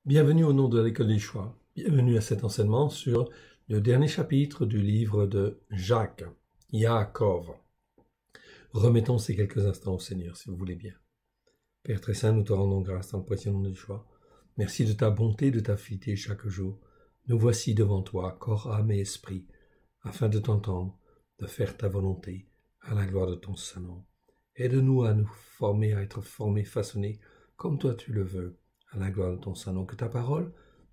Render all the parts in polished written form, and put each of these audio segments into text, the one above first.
Bienvenue au nom de l'école des choix. Bienvenue à cet enseignement sur le dernier chapitre du livre de Jacques, Yaakov. Remettons ces quelques instants au Seigneur, si vous voulez bien. Père très saint, nous te rendons grâce dans le précieux nom du choix. Merci de ta bonté, de ta fidélité chaque jour. Nous voici devant toi, corps, âme et esprit, afin de t'entendre, de faire ta volonté, à la gloire de ton saint nom. Aide-nous à nous former, à être formés, façonnés, comme toi tu le veux, à la gloire de ton saint nom. Que ta parole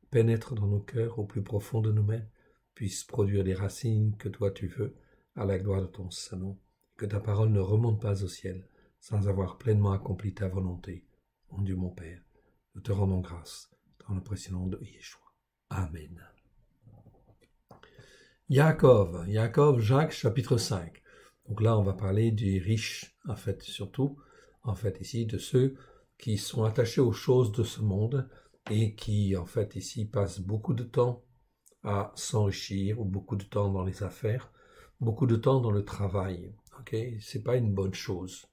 pénètre dans nos cœurs au plus profond de nous-mêmes, puisse produire les racines que toi tu veux, à la gloire de ton saint nom. Que ta parole ne remonte pas au ciel, sans avoir pleinement accompli ta volonté. Mon Dieu, mon Père, nous te rendons grâce, dans le précieux nom de Yeshua. Amen. Yaakov, Jacques, chapitre 5. Donc là, on va parler des riches, en fait, surtout, ici, de ceux qui sont attachés aux choses de ce monde et qui, en fait, ici, passent beaucoup de temps à s'enrichir, ou beaucoup de temps dans les affaires, beaucoup de temps dans le travail. Ok, c'est pas une bonne chose.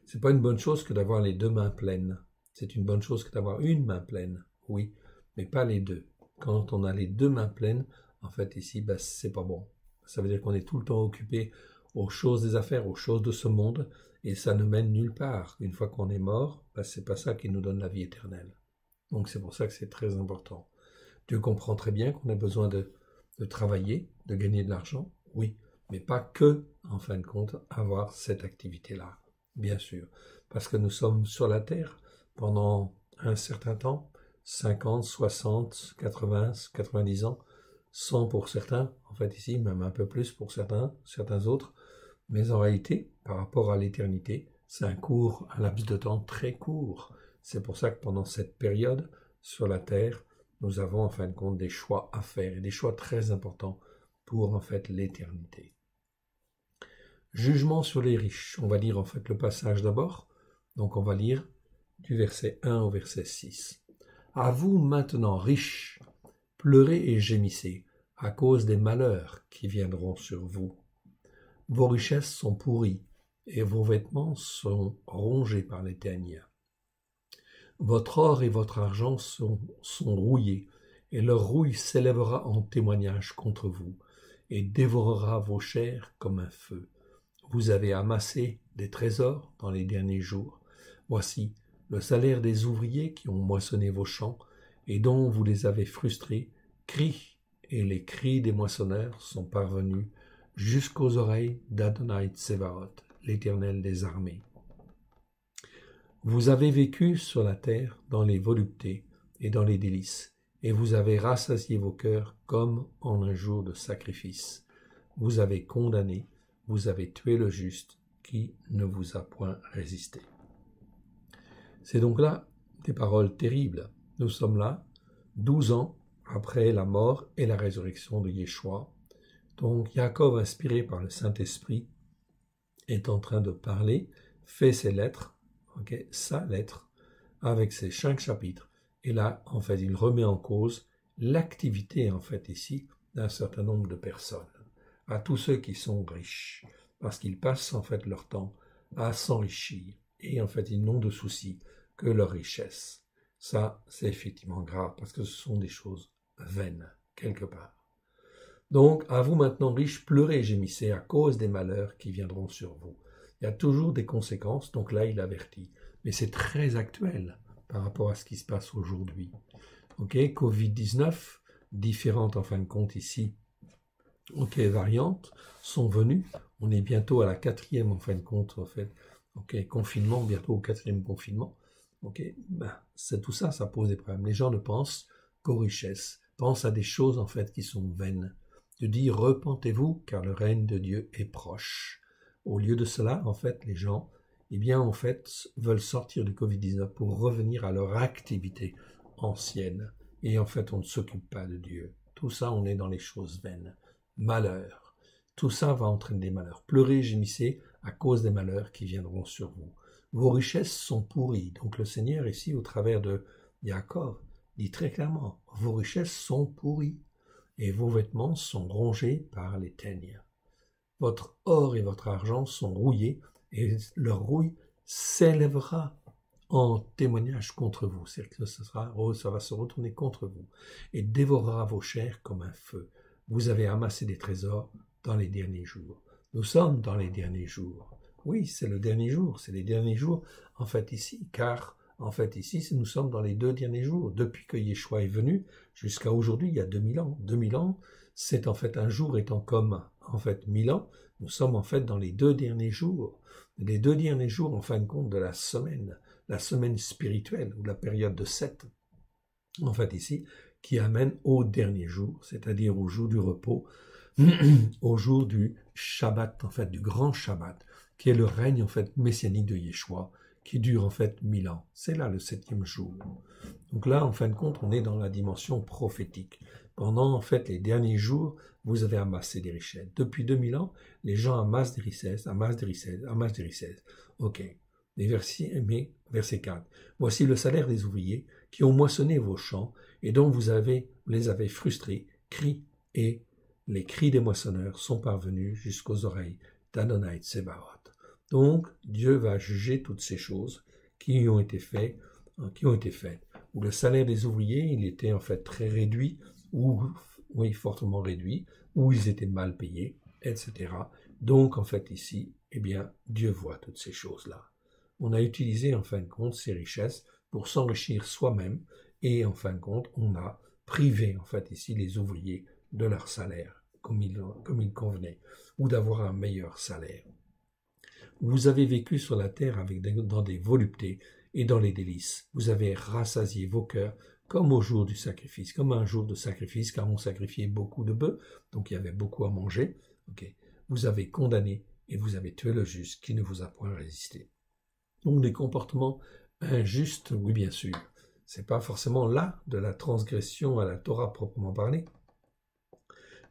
C'est pas une bonne chose que d'avoir les deux mains pleines. C'est une bonne chose que d'avoir une main pleine, oui, mais pas les deux. Quand on a les deux mains pleines, en fait, ici, c'est pas bon. Ça veut dire qu'on est tout le temps occupé aux choses des affaires, aux choses de ce monde, et ça ne mène nulle part. Une fois qu'on est mort, c'est pas ça qui nous donne la vie éternelle. Donc c'est pour ça que c'est très important. Dieu comprend très bien qu'on a besoin de travailler, de gagner de l'argent, oui, mais pas que, en fin de compte, avoir cette activité-là, bien sûr. Parce que nous sommes sur la terre pendant un certain temps, 50, 60, 80, 90 ans, 100 pour certains, en fait ici, même un peu plus pour certains autres, mais en réalité, par rapport à l'éternité, c'est un laps de temps très court. C'est pour ça que pendant cette période, sur la terre, nous avons en fin de compte des choix à faire, et des choix très importants pour en fait l'éternité. Jugement sur les riches. On va lire en fait le passage d'abord. Donc on va lire du verset 1 au verset 6. À vous maintenant, riches, pleurez et gémissez à cause des malheurs qui viendront sur vous. Vos richesses sont pourries et vos vêtements sont rongés par les teignes. Votre or et votre argent sont rouillés, et leur rouille s'élèvera en témoignage contre vous, et dévorera vos chairs comme un feu. Vous avez amassé des trésors dans les derniers jours. Voici le salaire des ouvriers qui ont moissonné vos champs, et dont vous les avez frustrés, crient, et les cris des moissonneurs sont parvenus jusqu'aux oreilles d'Adonai Tsevaot, l'Éternel des armées. Vous avez vécu sur la terre dans les voluptés et dans les délices, et vous avez rassasié vos cœurs comme en un jour de sacrifice. Vous avez condamné, vous avez tué le juste, qui ne vous a point résisté. C'est donc là des paroles terribles. Nous sommes là, 12 ans après la mort et la résurrection de Yeshua. Donc Yaakov, inspiré par le Saint-Esprit, est en train de parler, fait ses lettres, sa lettre, avec ses 5 chapitres. Et là, en fait, il remet en cause l'activité, en fait, ici, d'un certain nombre de personnes, à tous ceux qui sont riches, parce qu'ils passent, en fait, leur temps à s'enrichir, et en fait, ils n'ont de souci que leur richesse. Ça, c'est effectivement grave, parce que ce sont des choses vaines, quelque part. Donc, à vous maintenant riches, pleurez et gémissez à cause des malheurs qui viendront sur vous. Il y a toujours des conséquences, donc là, il avertit. Mais c'est très actuel par rapport à ce qui se passe aujourd'hui. Covid-19, différentes en fin de compte ici, variantes, sont venues. On est bientôt à la 4e en fin de compte, en fait. Confinement, bientôt au 4e confinement. C'est tout ça, ça pose des problèmes. Les gens ne pensent qu'aux richesses, pensent à des choses en fait qui sont vaines. Dieu dit, repentez-vous, car le règne de Dieu est proche. Au lieu de cela, en fait, les gens, veulent sortir du Covid-19 pour revenir à leur activité ancienne. Et en fait, on ne s'occupe pas de Dieu. Tout ça, on est dans les choses vaines. Malheur. Tout ça va entraîner des malheurs. Pleurez, gémissez à cause des malheurs qui viendront sur vous. Vos richesses sont pourries. Donc le Seigneur, ici, au travers de Yaakov, dit très clairement, vos richesses sont pourries. Et vos vêtements sont rongés par les teignes. Votre or et votre argent sont rouillés, et leur rouille s'élèvera en témoignage contre vous. C'est-à-dire que ça va se retourner contre vous et dévorera vos chairs comme un feu. Vous avez amassé des trésors dans les derniers jours. Nous sommes dans les derniers jours. Oui, c'est le dernier jour, c'est les derniers jours, en fait, ici, car, en fait, ici, nous sommes dans les 2 derniers jours. Depuis que Yeshua est venu, jusqu'à aujourd'hui, il y a 2000 ans. 2000 ans, c'est en fait un jour étant comme, en fait, 1000 ans. Nous sommes en fait dans les 2 derniers jours. Les 2 derniers jours, en fin de compte, de la semaine spirituelle, ou la période de 7, en fait, ici, qui amène au dernier jour, c'est-à-dire au jour du repos, au jour du Shabbat, en fait, du grand Shabbat, qui est le règne, en fait, messianique de Yeshua, qui dure, en fait, 1000 ans. C'est là le 7e jour. Donc là, en fin de compte, on est dans la dimension prophétique. Pendant, en fait, les derniers jours, vous avez amassé des richesses. Depuis 2000 ans, les gens amassent des richesses. Ok. Verset 4. Voici le salaire des ouvriers qui ont moissonné vos champs et dont vous les avez frustrés, et les cris des moissonneurs sont parvenus jusqu'aux oreilles d'Adonai Tsebaoth. Donc, Dieu va juger toutes ces choses qui ont été faites, où le salaire des ouvriers, il était en fait très réduit, ou oui, fortement réduit, où ils étaient mal payés, etc. Donc, en fait, ici, eh bien, Dieu voit toutes ces choses-là. On a utilisé, en fin de compte, ces richesses pour s'enrichir soi-même, et en fin de compte, on a privé, en fait, ici, les ouvriers de leur salaire, comme il convenait, ou d'avoir un meilleur salaire. Vous avez vécu sur la terre dans des voluptés et dans les délices. Vous avez rassasié vos cœurs comme au jour du sacrifice, comme un jour de sacrifice, car on sacrifiait beaucoup de bœufs, donc il y avait beaucoup à manger. Okay. Vous avez condamné et vous avez tué le juste qui ne vous a point résisté. Donc des comportements injustes, oui bien sûr. C'est pas forcément là de la transgression à la Torah proprement parlée,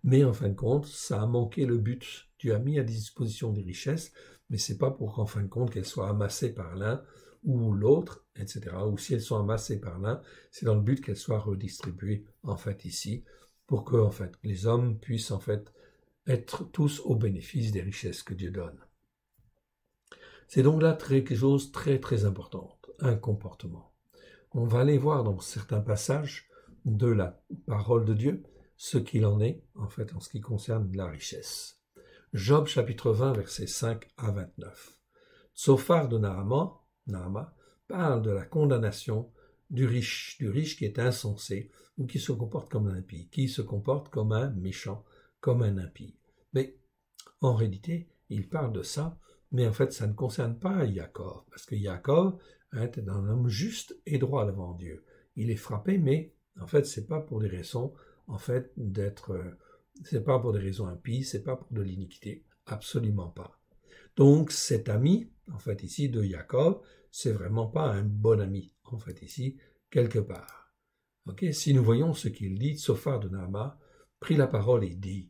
mais en fin de compte, ça a manqué le but. Dieu a mis à disposition des richesses, mais c'est pas pour qu'en fin de compte qu'elles soient amassées par l'un ou l'autre, etc. Ou si elles sont amassées par l'un, c'est dans le but qu'elles soient redistribuées en fait ici, pour que en fait les hommes puissent en fait être tous au bénéfice des richesses que Dieu donne. C'est donc là quelque chose de très très important, un comportement. On va aller voir dans certains passages de la parole de Dieu ce qu'il en est en fait en ce qui concerne la richesse. Job chapitre 20 versets 5 à 29. Tsophar de Nahama parle de la condamnation du riche qui est insensé ou qui se comporte comme un impie, qui se comporte comme un méchant, comme un impie. Mais en réalité, il parle de ça, mais en fait, ça ne concerne pas Yaakov, parce que Yaakov est un homme juste et droit devant Dieu. Il est frappé, mais en fait, c'est pas pour des raisons, en fait, c'est pas pour des raisons impies, c'est pas pour de l'iniquité, absolument pas. Donc, cet ami, en fait, ici, de Yaakov, c'est vraiment pas un bon ami, en fait, ici, quelque part. Ok, si nous voyons ce qu'il dit, Tsophar de Nahama prit la parole et dit: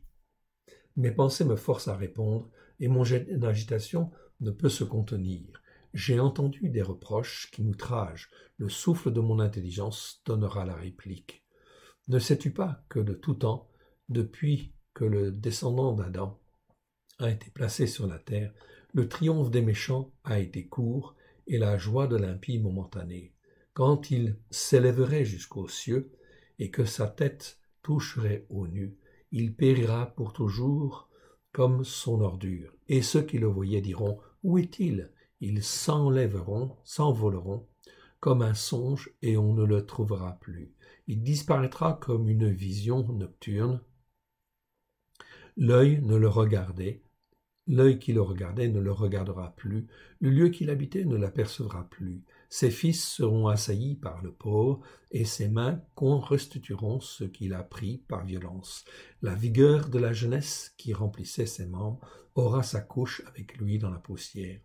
mes pensées me forcent à répondre, et mon agitation ne peut se contenir. J'ai entendu des reproches qui m'outragent. Le souffle de mon intelligence donnera la réplique. Ne sais-tu pas que de tout temps, depuis que le descendant d'Adam a été placé sur la terre, le triomphe des méchants a été court et la joie de l'impie momentanée. Quand il s'élèverait jusqu'aux cieux et que sa tête toucherait aux nues, il périra pour toujours comme son ordure. Et ceux qui le voyaient diront: où est-il? Ils s'envoleront comme un songe et on ne le trouvera plus. Il disparaîtra comme une vision nocturne. L'œil qui le regardait ne le regardera plus, le lieu qu'il habitait ne l'apercevra plus. Ses fils seront assaillis par le pauvre, et ses mains restitueront ce qu'il a pris par violence. La vigueur de la jeunesse qui remplissait ses membres aura sa couche avec lui dans la poussière.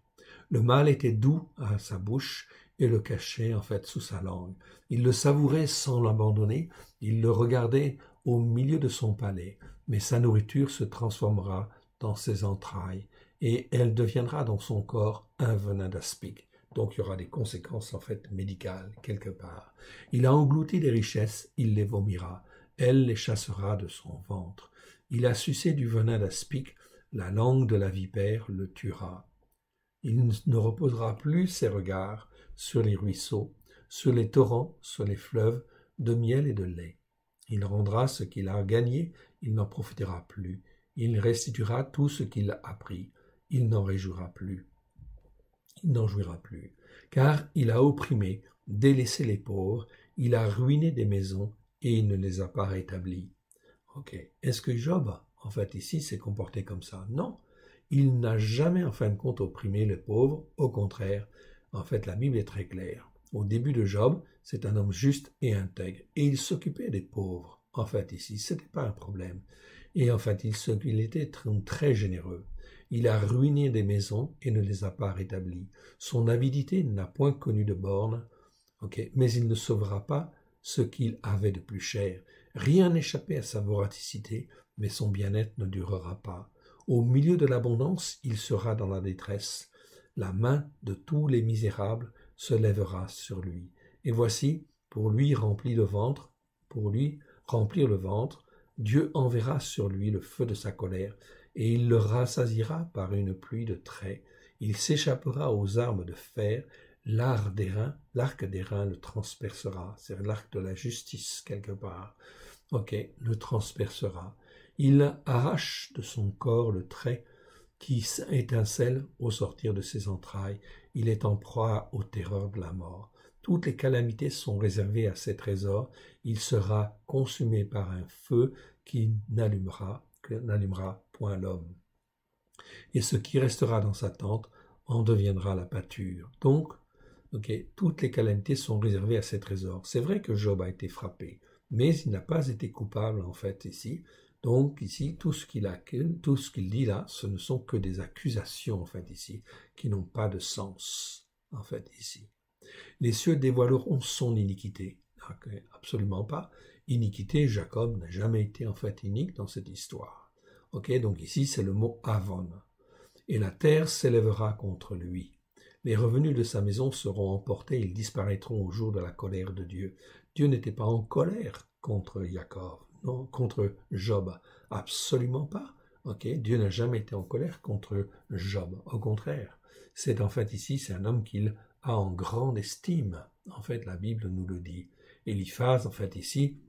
Le mal était doux à sa bouche et le cachait en fait sous sa langue. Il le savourait sans l'abandonner, il le regardait au milieu de son palais, mais sa nourriture se transformera dans ses entrailles, et elle deviendra dans son corps un venin d'aspic. Donc il y aura des conséquences en fait médicales quelque part. Il a englouti des richesses, il les vomira, elle les chassera de son ventre. Il a sucé du venin d'aspic, la langue de la vipère le tuera. Il ne reposera plus ses regards sur les ruisseaux, sur les torrents, sur les fleuves, de miel et de lait. Il rendra ce qu'il a gagné, il n'en profitera plus. Il restituera tout ce qu'il a pris, il n'en réjouira plus. Il n'en jouira plus, car il a opprimé, délaissé les pauvres, il a ruiné des maisons et il ne les a pas rétablies. Ok. Est-ce que Job, en fait, ici, s'est comporté comme ça? Non. Il n'a jamais, en fin de compte, opprimé les pauvres. Au contraire, en fait, la Bible est très claire. Au début de Job, c'est un homme juste et intègre. Et il s'occupait des pauvres. En fait, ici, ce n'était pas un problème. Et en fait, il était très généreux. Il a ruiné des maisons et ne les a pas rétablies. Son avidité n'a point connu de borne. Okay. Mais il ne sauvera pas ce qu'il avait de plus cher. Rien n'échappait à sa voracité, mais son bien-être ne durera pas. Au milieu de l'abondance, il sera dans la détresse. La main de tous les misérables se lèvera sur lui. Et voici, pour lui remplir le ventre, Dieu enverra sur lui le feu de sa colère, et il le rassasiera par une pluie de traits. Il s'échappera aux armes de fer, l'arc des reins le transpercera. C'est l'arc de la justice, quelque part. Ok, le transpercera. Il arrache de son corps le trait qui étincelle au sortir de ses entrailles. Il est en proie aux terreurs de la mort. Toutes les calamités sont réservées à ses trésors. Il sera consumé par un feu qui n'allumera point l'homme. Et ce qui restera dans sa tente en deviendra la pâture. Donc, toutes les calamités sont réservées à ses trésors. C'est vrai que Job a été frappé, mais il n'a pas été coupable, en fait, ici. Donc, ici, tout ce qu'il dit là, ce ne sont que des accusations, en fait, ici, qui n'ont pas de sens, en fait, ici. Les cieux dévoileront son iniquité. Absolument pas. Iniquité, Jacob n'a jamais été, en fait, inique dans cette histoire. Donc ici, c'est le mot Avon. Et la terre s'élèvera contre lui. Les revenus de sa maison seront emportés, ils disparaîtront au jour de la colère de Dieu. Dieu n'était pas en colère contre Jacob, non, contre Job, absolument pas. Dieu n'a jamais été en colère contre Job, au contraire. C'est en fait ici, c'est un homme qu'il a en grande estime. En fait, la Bible nous le dit. Eliphaz, en fait ici,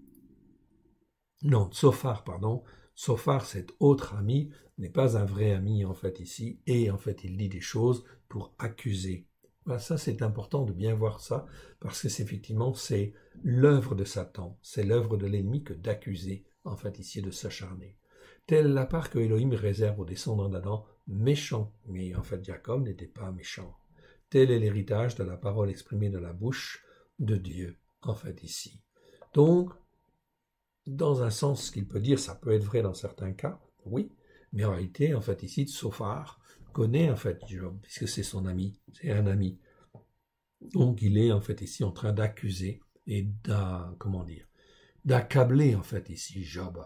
non, Tsophar, pardon. Tsophar, cet autre ami, n'est pas un vrai ami, en fait, ici, et en fait, il dit des choses pour accuser. Voilà, ça, c'est important de bien voir ça, parce que c'est effectivement, c'est l'œuvre de Satan, c'est l'œuvre de l'ennemi que d'accuser, en fait, ici, et de s'acharner. Telle la part que Elohim réserve aux descendants d'Adam, méchants, mais en fait, Jacob n'était pas méchant. Tel est l'héritage de la parole exprimée de la bouche de Dieu, en fait, ici. Donc, dans un sens qu'il peut dire, ça peut être vrai dans certains cas, oui, mais en réalité, en fait, ici, Tsophar connaît, en fait, Job, puisque c'est son ami, c'est un ami. Donc, il est, en fait, ici, en train d'accuser et d'accabler, en fait, ici, Job.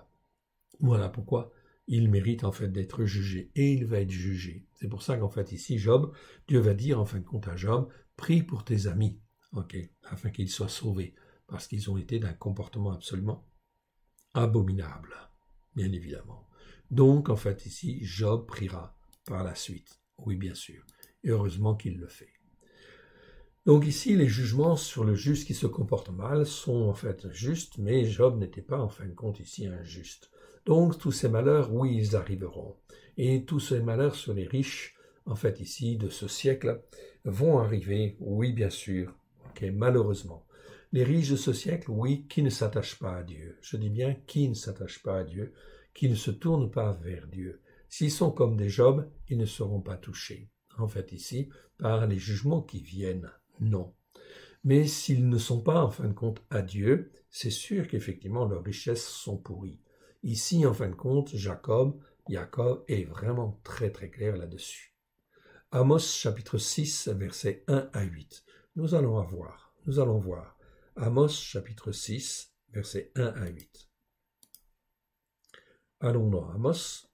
Voilà pourquoi il mérite, en fait, d'être jugé, et il va être jugé. C'est pour ça qu'en fait, ici, Job, Dieu va dire, en fin de compte, à Job, prie pour tes amis, afin qu'ils soient sauvés, parce qu'ils ont été d'un comportement absolument abominable, bien évidemment. Donc, en fait, ici, Job priera par la suite. Oui, bien sûr. Et heureusement qu'il le fait. Donc ici, les jugements sur le juste qui se comporte mal sont en fait justes, mais Job n'était pas en fin de compte ici injuste. Donc tous ces malheurs, oui, ils arriveront. Et tous ces malheurs sur les riches, en fait ici, de ce siècle, vont arriver, oui, bien sûr, malheureusement. Les riches de ce siècle, oui, qui ne s'attachent pas à Dieu. Je dis bien qui ne s'attachent pas à Dieu, qui ne se tournent pas vers Dieu. S'ils sont comme des Job, ils ne seront pas touchés, en fait ici, par les jugements qui viennent. Non. Mais s'ils ne sont pas, en fin de compte, à Dieu, c'est sûr qu'effectivement leurs richesses sont pourries. Ici, en fin de compte, Jacob est vraiment très très clair là-dessus. Amos chapitre 6, versets 1 à 8. Nous allons voir. Amos chapitre 6, versets 1 à 8. Allons dans Amos.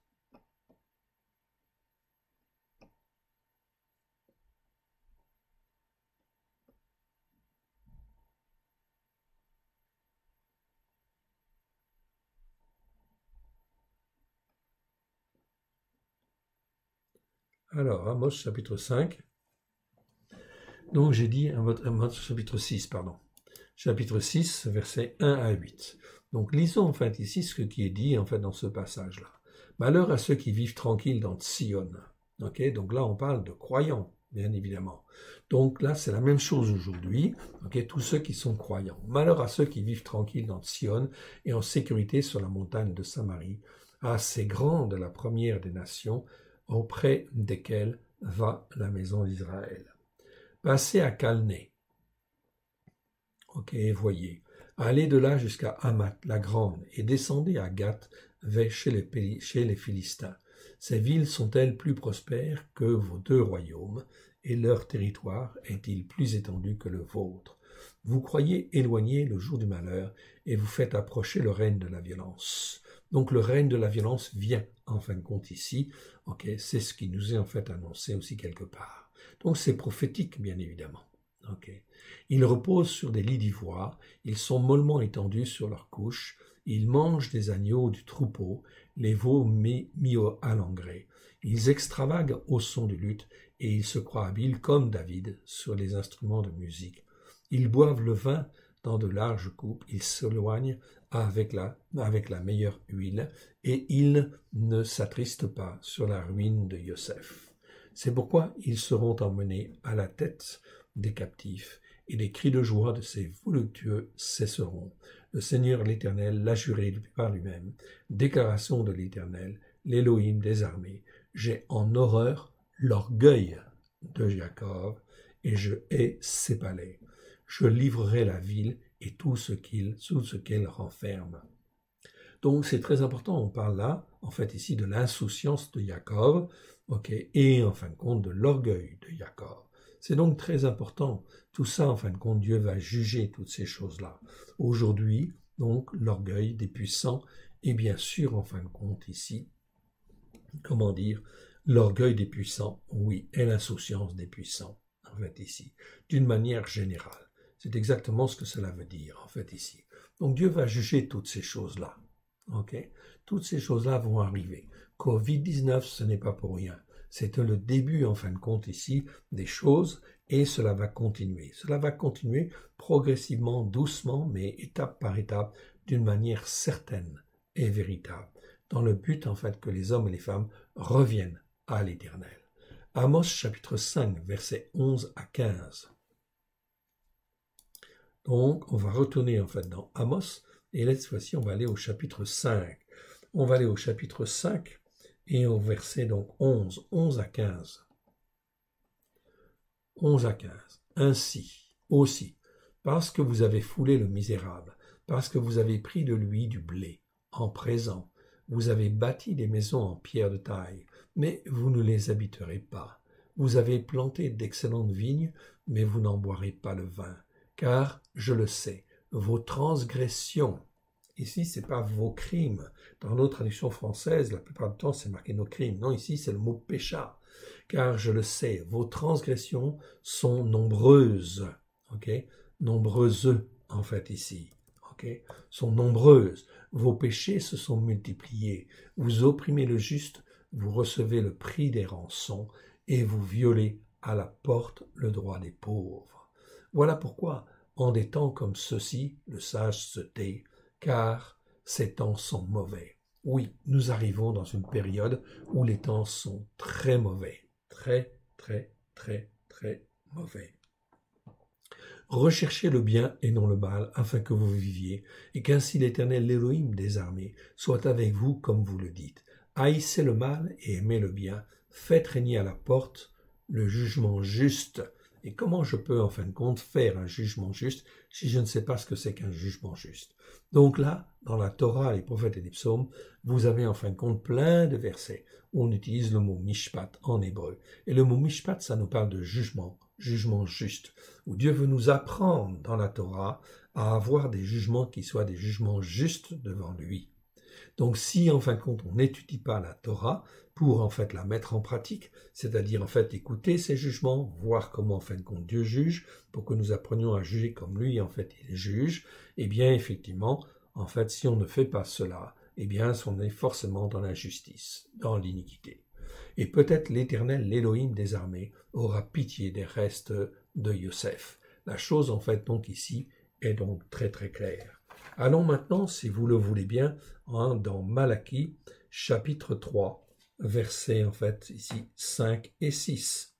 Alors, Amos chapitre 5, Donc j'ai dit chapitre 6, pardon. Chapitre 6, versets 1 à 8. Donc lisons en fait ici ce qui est dit en fait dans ce passage-là. Malheur à ceux qui vivent tranquilles dans Sion. Okay, donc là on parle de croyants, bien évidemment. Donc là c'est la même chose aujourd'hui. Okay, tous ceux qui sont croyants. Malheur à ceux qui vivent tranquilles dans Sion et en sécurité sur la montagne de Samarie. Assez grande la première des nations, auprès desquelles va la maison d'Israël. Passez à Calné. Ok, voyez. Allez de là jusqu'à Hamath, la grande, et descendez à Gath, chez les Philistins. Ces villes sont-elles plus prospères que vos deux royaumes, et leur territoire est-il plus étendu que le vôtre? Vous croyez éloigner le jour du malheur, et vous faites approcher le règne de la violence. Donc le règne de la violence vient, en fin de compte, ici. Ok, c'est ce qui nous est en fait annoncé aussi quelque part. Donc c'est prophétique, bien évidemment. Okay. Ils reposent sur des lits d'ivoire, ils sont mollement étendus sur leurs couches, ils mangent des agneaux du troupeau, les veaux mis à l'engrais. Ils extravaguent au son du luth et ils se croient habiles comme David sur les instruments de musique. Ils boivent le vin dans de larges coupes, ils s'éloignent avec la meilleure huile et ils ne s'attristent pas sur la ruine de Yosef. C'est pourquoi ils seront emmenés à la tête des captifs, et les cris de joie de ces voluptueux cesseront. Le Seigneur l'Éternel l'a juré par lui-même. Déclaration de l'Éternel, l'Élohim des armées. J'ai en horreur l'orgueil de Jacob, et je hais ses palais. Je livrerai la ville et tout ce qu'elle renferme. Donc c'est très important, on parle là, en fait ici, de l'insouciance de Jacob, okay, et en fin de compte de l'orgueil de Jacob. C'est donc très important. Tout ça, en fin de compte, Dieu va juger toutes ces choses-là. Aujourd'hui, donc, l'orgueil des puissants, et bien sûr, en fin de compte, ici, comment dire, l'orgueil des puissants, oui, et l'insouciance des puissants, en fait, ici, d'une manière générale. C'est exactement ce que cela veut dire, en fait, ici. Donc, Dieu va juger toutes ces choses-là. Okay? Toutes ces choses-là vont arriver. Covid-19, ce n'est pas pour rien. C'est le début, en fin de compte, ici, des choses, et cela va continuer. Cela va continuer progressivement, doucement, mais étape par étape, d'une manière certaine et véritable, dans le but, en fait, que les hommes et les femmes reviennent à l'Éternel. Amos, chapitre 5, versets 11 à 15. Donc, on va retourner, en fait, dans Amos, et là, cette fois-ci, on va aller au chapitre 5. On va aller au chapitre 5, et au verset donc 11 à 15. 11 à 15. Ainsi, aussi, parce que vous avez foulé le misérable, parce que vous avez pris de lui du blé, en présent, vous avez bâti des maisons en pierre de taille, mais vous ne les habiterez pas. Vous avez planté d'excellentes vignes, mais vous n'en boirez pas le vin, car, je le sais, vos transgressions. Ici, c'est pas vos crimes. Dans nos traductions françaises, la plupart du temps, c'est marqué nos crimes. Non, ici, c'est le mot pécha. Car je le sais, vos transgressions sont nombreuses. Ok? Nombreuses, en fait, ici. Ok? Sont nombreuses. Vos péchés se sont multipliés. Vous opprimez le juste, vous recevez le prix des rançons et vous violez à la porte le droit des pauvres. Voilà pourquoi, en des temps comme ceux-ci, le sage se tait, car ces temps sont mauvais. Oui, nous arrivons dans une période où les temps sont très mauvais. Très, très, très, très mauvais. Recherchez le bien et non le mal, afin que vous viviez, et qu'ainsi l'Éternel, l'Élohim des armées, soit avec vous comme vous le dites. Haïssez le mal et aimez le bien, faites régner à la porte le jugement juste. Et comment je peux, en fin de compte, faire un jugement juste si je ne sais pas ce que c'est qu'un jugement juste? Donc là, dans la Torah, les prophètes et les psaumes, vous avez en fin de compte plein de versets où on utilise le mot mishpat en hébreu. Et le mot mishpat, ça nous parle de jugement, jugement juste, où Dieu veut nous apprendre dans la Torah à avoir des jugements qui soient des jugements justes devant lui. Donc si en fin de compte on n'étudie pas la Torah pour en fait la mettre en pratique, c'est-à-dire en fait écouter ses jugements, voir comment en fin de compte Dieu juge, pour que nous apprenions à juger comme lui en fait il juge, eh bien effectivement, en fait si on ne fait pas cela, eh bien on est forcément dans l'injustice, dans l'iniquité. Et peut-être l'Éternel, l'Élohim des armées, aura pitié des restes de Yosef. La chose, en fait, donc ici, est donc très très claire. Allons maintenant, si vous le voulez bien, dans Malachie, chapitre 3, versets, en fait, ici, 5 et 6.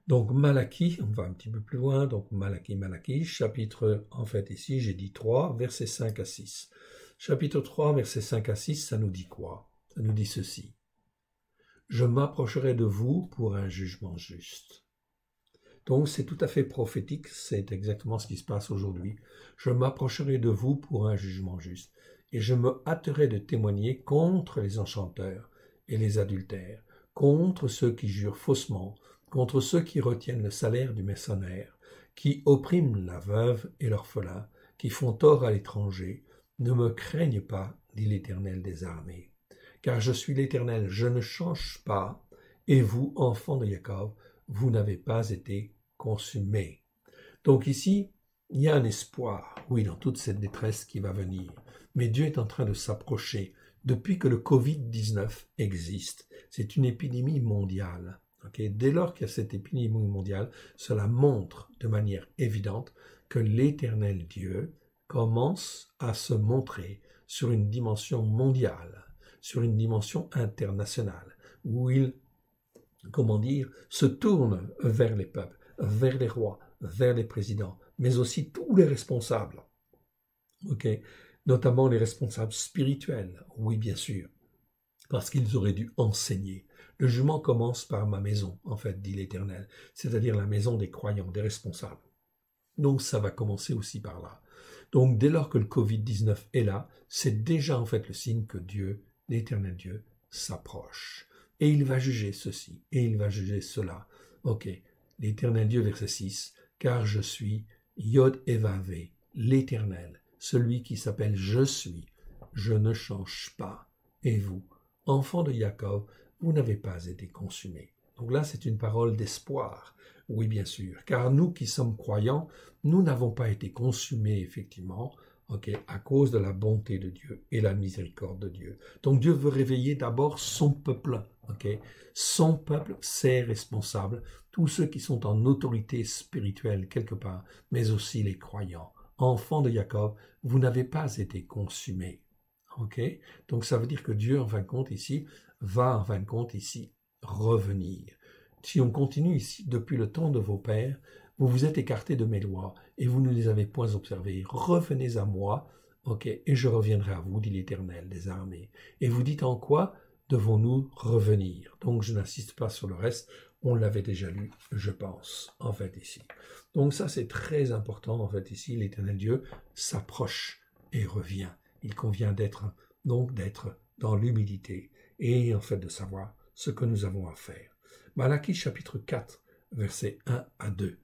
Donc Malachie, on va un petit peu plus loin, donc Malachie, chapitre, en fait, ici, j'ai dit 3, versets 5 à 6. Chapitre 3, versets 5 à 6, ça nous dit quoi? Ça nous dit ceci. Je m'approcherai de vous pour un jugement juste. Donc c'est tout à fait prophétique, c'est exactement ce qui se passe aujourd'hui. Je m'approcherai de vous pour un jugement juste, et je me hâterai de témoigner contre les enchanteurs et les adultères, contre ceux qui jurent faussement, contre ceux qui retiennent le salaire du mercenaire, qui oppriment la veuve et l'orphelin, qui font tort à l'étranger. Ne me craignent pas, dit l'Éternel des armées. Car je suis l'Éternel, je ne change pas, et vous, enfants de Jacob, vous n'avez pas été consumés. Donc ici, il y a un espoir, oui, dans toute cette détresse qui va venir. Mais Dieu est en train de s'approcher. Depuis que le Covid-19 existe, c'est une épidémie mondiale. Dès lors qu'il y a cette épidémie mondiale, cela montre de manière évidente que l'Éternel Dieu commence à se montrer sur une dimension mondiale, sur une dimension internationale, où il, se tourne vers les peuples, vers les rois, vers les présidents, mais aussi tous les responsables, notamment les responsables spirituels, oui bien sûr, parce qu'ils auraient dû enseigner. Le jugement commence par ma maison, en fait, dit l'Éternel, c'est-à-dire la maison des croyants, des responsables. Donc ça va commencer aussi par là. Donc dès lors que le Covid-19 est là, c'est déjà en fait le signe que Dieu, l'Éternel Dieu, s'approche. Et il va juger ceci, et il va juger cela. L'Éternel Dieu, verset 6, car je suis Yod Evavé, l'Éternel, celui qui s'appelle Je suis, je ne change pas. Et vous, enfants de Jacob, vous n'avez pas été consumés. Donc là, c'est une parole d'espoir. Oui, bien sûr, car nous qui sommes croyants, nous n'avons pas été consumés, effectivement, à cause de la bonté de Dieu et la miséricorde de Dieu. Donc Dieu veut réveiller d'abord son peuple. Son peuple, ses responsables, tous ceux qui sont en autorité spirituelle quelque part, mais aussi les croyants. Enfants de Jacob, vous n'avez pas été consumés. Donc ça veut dire que Dieu, en fin de compte, ici, va, en fin de compte, ici, revenir. Si on continue ici, depuis le temps de vos pères, vous vous êtes écartés de mes lois, et vous ne les avez point observées. Revenez à moi, et je reviendrai à vous, dit l'Éternel des armées. Et vous dites en quoi devons-nous revenir? Donc je n'insiste pas sur le reste, on l'avait déjà lu, je pense, en fait, ici. Donc ça, c'est très important, en fait, ici, l'Éternel Dieu s'approche et revient. Il convient d'être dans l'humilité et, en fait, de savoir ce que nous avons à faire. Malachie chapitre 4, versets 1 à 2.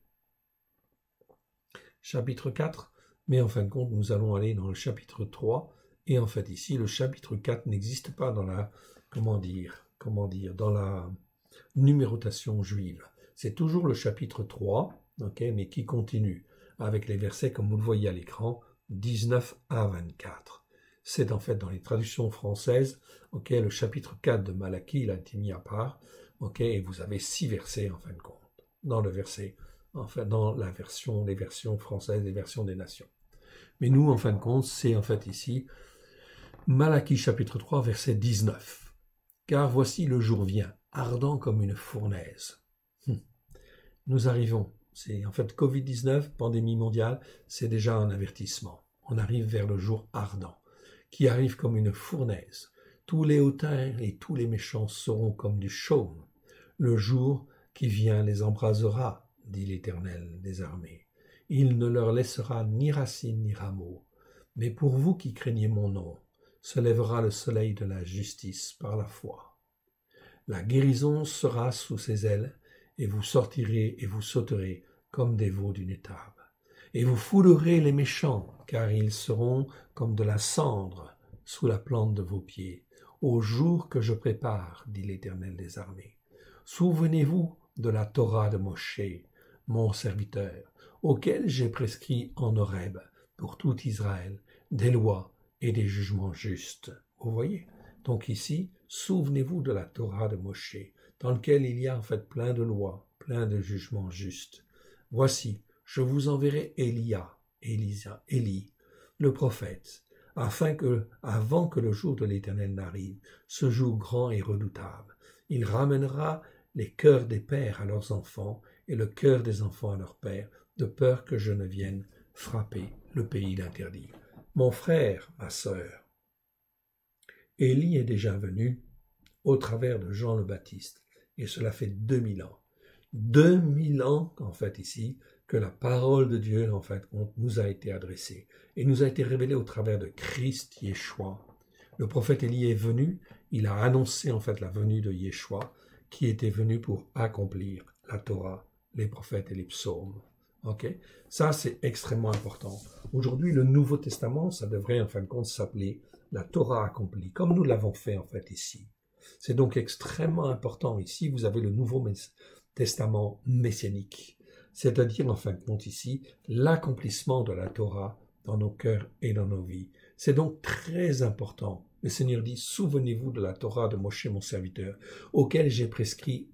Chapitre 4, mais en fin de compte, nous allons aller dans le chapitre 3, et en fait ici, le chapitre 4 n'existe pas dans la, dans la numérotation juive. C'est toujours le chapitre 3, mais qui continue, avec les versets, comme vous le voyez à l'écran, 19 à 24. C'est en fait dans les traductions françaises, le chapitre 4 de Malachie, il a été mis à part, et vous avez 6 versets en fin de compte, dans le verset, dans les versions françaises, les versions des nations. Mais nous, en fin de compte, c'est en fait ici, Malachie chapitre 3, verset 19. Car voici le jour vient, ardent comme une fournaise. Nous arrivons, c'est en fait Covid-19, pandémie mondiale, c'est déjà un avertissement. On arrive vers le jour ardent, qui arrive comme une fournaise. Tous les hautains et tous les méchants seront comme du chaume. Le jour qui vient les embrasera, dit l'Éternel des armées. Il ne leur laissera ni racines ni rameaux. Mais pour vous qui craignez mon nom, se lèvera le soleil de la justice par la foi. La guérison sera sous ses ailes, et vous sortirez et vous sauterez comme des veaux d'une étable. Et vous foulerez les méchants, car ils seront comme de la cendre sous la plante de vos pieds, au jour que je prépare, dit l'Éternel des armées. Souvenez-vous de la Torah de Moshe, mon serviteur, auquel j'ai prescrit en Horeb, pour tout Israël, des lois et des jugements justes. Vous voyez? Donc ici, souvenez-vous de la Torah de Moshe, dans lequel il y a en fait plein de lois, plein de jugements justes. Voici, je vous enverrai Élie, le prophète, avant que le jour de l'Éternel n'arrive, ce jour grand et redoutable. Il ramènera les cœurs des pères à leurs enfants et le cœur des enfants à leurs pères, de peur que je ne vienne frapper le pays d'interdit. Mon frère, ma sœur, Élie est déjà venu au travers de Jean le Baptiste, et cela fait 2000 ans. 2000 ans, en fait, ici, que la parole de Dieu, en fait, nous a été adressée, et nous a été révélée au travers de Christ Yeshua. Le prophète Élie est venu, il a annoncé, en fait, la venue de Yeshua, qui était venu pour accomplir la Torah, les prophètes et les psaumes. Ok, ça c'est extrêmement important. Aujourd'hui, le Nouveau Testament, ça devrait en fin de compte s'appeler la Torah accomplie, comme nous l'avons fait en fait ici. C'est donc extrêmement important. Ici, vous avez le Nouveau Testament messianique, c'est-à-dire en fin de compte ici, l'accomplissement de la Torah dans nos cœurs et dans nos vies. C'est donc très important. Le Seigneur dit, souvenez-vous de la Torah de Moshe, mon serviteur, auquel j'ai prescrit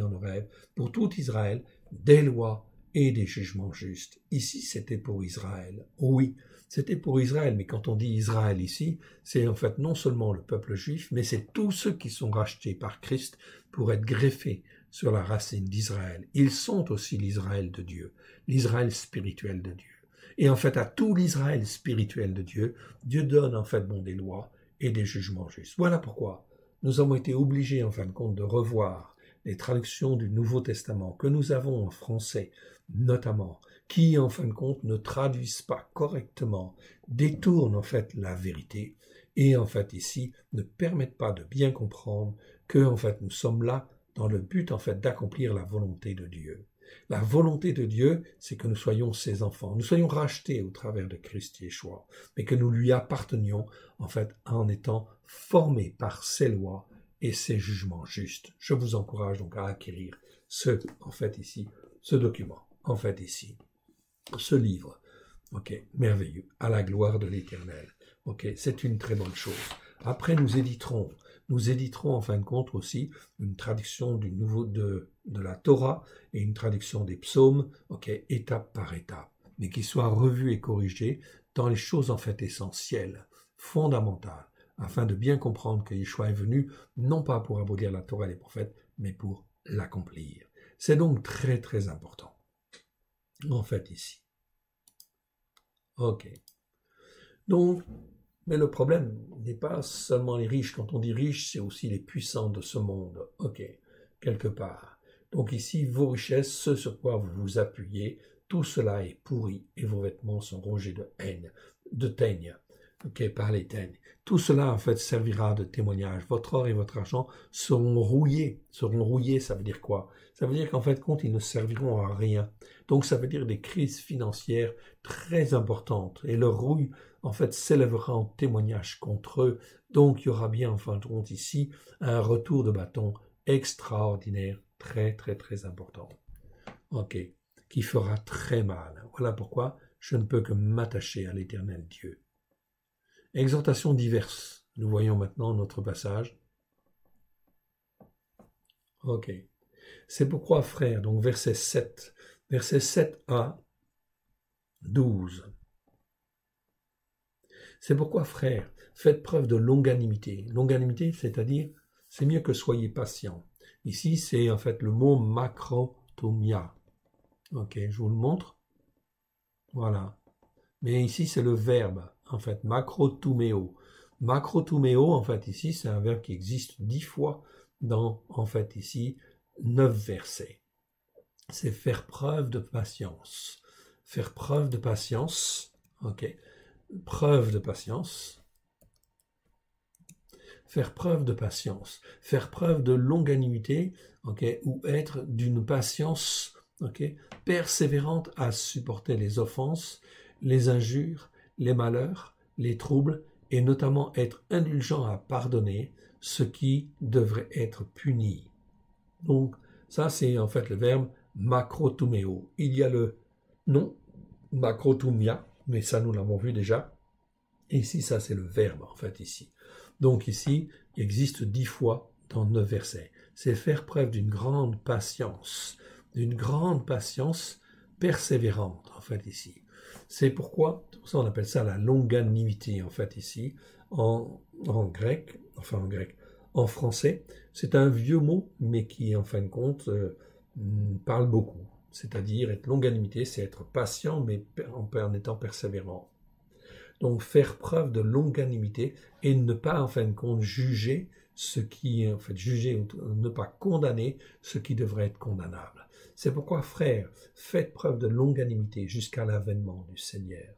en nos rêves, pour tout Israël, des lois et des jugements justes. Ici, c'était pour Israël. Oui, c'était pour Israël, mais quand on dit Israël ici, c'est en fait non seulement le peuple juif, mais c'est tous ceux qui sont rachetés par Christ pour être greffés sur la racine d'Israël. Ils sont aussi l'Israël de Dieu, l'Israël spirituel de Dieu. Et en fait, à tout l'Israël spirituel de Dieu, Dieu donne en fait des lois et des jugements justes. Voilà pourquoi nous avons été obligés en fin de compte de revoir les traductions du Nouveau Testament que nous avons en français, notamment, qui en fin de compte ne traduisent pas correctement, détournent en fait la vérité et en fait ici ne permettent pas de bien comprendre que en fait nous sommes là dans le but en fait d'accomplir la volonté de Dieu. La volonté de Dieu, c'est que nous soyons ses enfants, nous soyons rachetés au travers de Christ Yeshua, mais que nous lui appartenions en fait en étant formés par ses lois et ses jugements justes. Je vous encourage donc à acquérir ce document, en fait ici, ce livre, merveilleux, à la gloire de l'Éternel. C'est une très bonne chose. Après, nous éditerons en fin de compte aussi une traduction de la Torah et une traduction des psaumes, étape par étape, mais qui soit revue et corrigée dans les choses en fait essentielles, fondamentales, afin de bien comprendre que Yeshua est venu non pas pour abolir la Torah et les prophètes, mais pour l'accomplir. C'est donc très très important, en fait ici. Donc, mais le problème n'est pas seulement les riches. Quand on dit riches, c'est aussi les puissants de ce monde. Quelque part. Donc ici, vos richesses, ce sur quoi vous vous appuyez, tout cela est pourri et vos vêtements sont rongés de teigne. Par les teignes. Tout cela, en fait, servira de témoignage. Votre or et votre argent seront rouillés. Seront rouillés, ça veut dire quoi? Ça veut dire qu'en fait, ils ne serviront à rien. Donc, ça veut dire des crises financières très importantes. Et leur rouille, en fait, s'élèvera en témoignage contre eux. Donc, il y aura bien, en fin de compte, ici, un retour de bâton extraordinaire, très, très, très important. Qui fera très mal. Voilà pourquoi je ne peux que m'attacher à l'Éternel Dieu. Exhortations diverses. Nous voyons maintenant notre passage. C'est pourquoi, frères, donc verset 7 à 12. C'est pourquoi, frères, faites preuve de longanimité. Longanimité, c'est-à-dire, c'est mieux que soyez patients. Ici, c'est en fait le mot makrotomia. Je vous le montre. Voilà. Mais ici, c'est le verbe. En fait, makrotumeo. Makrotumeo, en fait, ici, c'est un verbe qui existe 10 fois dans, en fait, ici, 9 versets. C'est faire preuve de patience. Faire preuve de patience, preuve de patience. Faire preuve de patience. Faire preuve de longanimité, ou être d'une patience, persévérante à supporter les offenses, les injures, les malheurs, les troubles, et notamment être indulgent à pardonner ce qui devrait être puni. Donc, ça c'est en fait le verbe makrotumeo. Il y a le nom makrotumia, mais ça nous l'avons vu déjà. Et ici, ça c'est le verbe en fait ici. Donc ici, il existe 10 fois dans 9 versets. c'est faire preuve d'une grande patience persévérante, en fait, ici. C'est pourquoi, ça on appelle ça la longanimité, en fait, ici, en grec, en français, c'est un vieux mot, mais qui, en fin de compte, parle beaucoup. C'est-à-dire, être longanimité, c'est être patient, mais en étant persévérant. Donc, faire preuve de longanimité et ne pas, en fin de compte, juger ou ne pas condamner ce qui devrait être condamnable. C'est pourquoi, frères, faites preuve de longanimité jusqu'à l'avènement du Seigneur.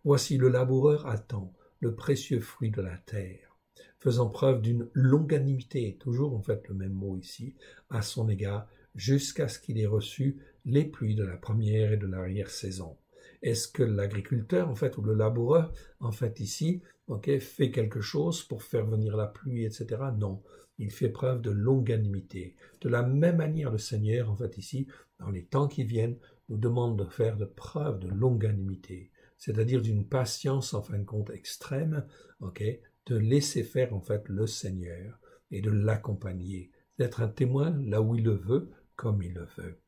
Voici le laboureur attend le précieux fruit de la terre, faisant preuve d'une longanimité, toujours en fait le même mot ici, à son égard, jusqu'à ce qu'il ait reçu les pluies de la première et de l'arrière-saison. Est-ce que l'agriculteur, en fait, ou le laboureur, en fait, ici, fait quelque chose pour faire venir la pluie, etc. Non, il fait preuve de longanimité. De la même manière, le Seigneur, en fait, ici, dans les temps qui viennent, nous demande de faire de preuve de longanimité, c'est-à-dire d'une patience, en fin de compte, extrême, de laisser faire, en fait, le Seigneur et de l'accompagner, d'être un témoin là où il le veut, comme il le veut.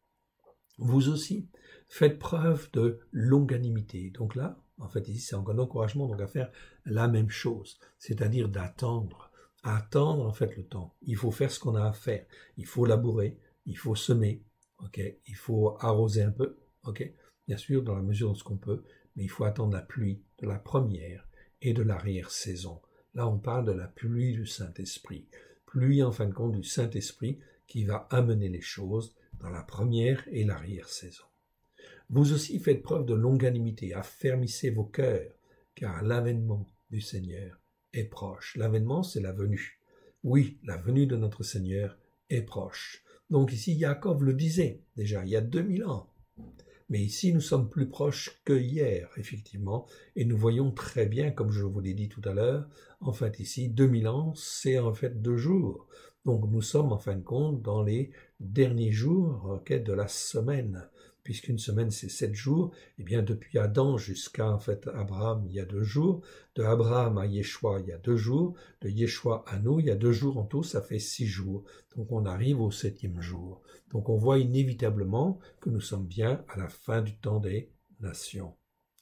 Vous aussi, faites preuve de longanimité. Donc là, en fait, ici, c'est encore un encouragement donc à faire la même chose, c'est-à-dire d'attendre. Attendre, en fait, le temps. Il faut faire ce qu'on a à faire. Il faut labourer, il faut semer, il faut arroser un peu, bien sûr, dans la mesure de ce qu'on peut, mais il faut attendre la pluie de la première et de l'arrière-saison. Là, on parle de la pluie du Saint-Esprit. Pluie, en fin de compte, du Saint-Esprit qui va amener les choses dans la première et l'arrière-saison. Vous aussi faites preuve de longanimité, affermissez vos cœurs, car l'avènement du Seigneur est proche. L'avènement, c'est la venue. Oui, la venue de notre Seigneur est proche. Donc ici, Jacob le disait déjà, il y a 2000 ans. Mais ici, nous sommes plus proches que hier, effectivement, et nous voyons très bien, comme je vous l'ai dit tout à l'heure, en fait ici, 2000 ans, c'est en fait 2 jours. Donc nous sommes en fin de compte dans les derniers jours de la semaine, puisqu'une semaine c'est 7 jours, et bien depuis Adam jusqu'à en fait Abraham il y a 2 jours, de Abraham à Yeshua il y a 2 jours, de Yeshua à nous il y a 2 jours en tout, ça fait 6 jours. Donc on arrive au 7e jour. Donc on voit inévitablement que nous sommes bien à la fin du temps des nations.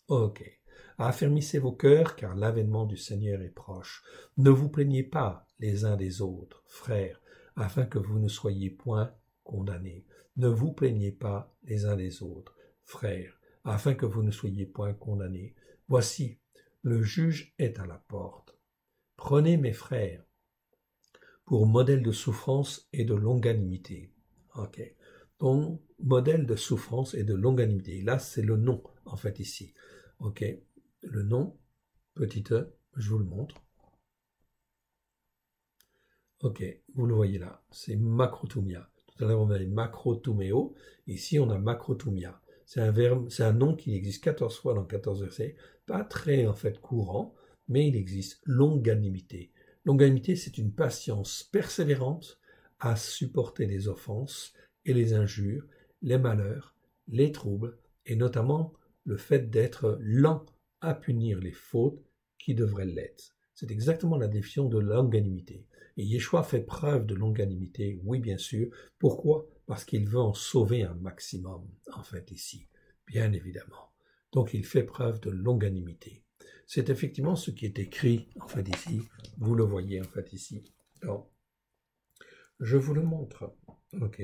Ok. Affermissez vos cœurs, car l'avènement du Seigneur est proche. Ne vous plaignez pas les uns des autres, frères, afin que vous ne soyez point condamnés. Ne vous plaignez pas les uns des autres, frères, afin que vous ne soyez point condamnés. Voici, le juge est à la porte. Prenez, mes frères, pour modèle de souffrance et de longanimité. Ok. Donc, modèle de souffrance et de longanimité. Là, c'est le nom, en fait, ici. Ok. Le nom, petit e, je vous le montre. Ok, vous le voyez là, c'est macrothumia. Tout à l'heure, on avait macrothumeo. Ici, on a macrothumia. C'est un verbe, c'est un nom qui existe 14 fois dans 14 versets. Pas très, en fait, courant, mais il existe. Longanimité. Longanimité, c'est une patience persévérante à supporter les offenses et les injures, les malheurs, les troubles, et notamment le fait d'être lent à punir les fautes qui devraient l'être. C'est exactement la définition de longanimité. Et Yeshua fait preuve de longanimité, oui bien sûr. Pourquoi? Parce qu'il veut en sauver un maximum, en fait, ici, bien évidemment. Donc il fait preuve de longanimité. C'est effectivement ce qui est écrit, en fait, ici. Vous le voyez, en fait, ici. Donc, je vous le montre. Ok.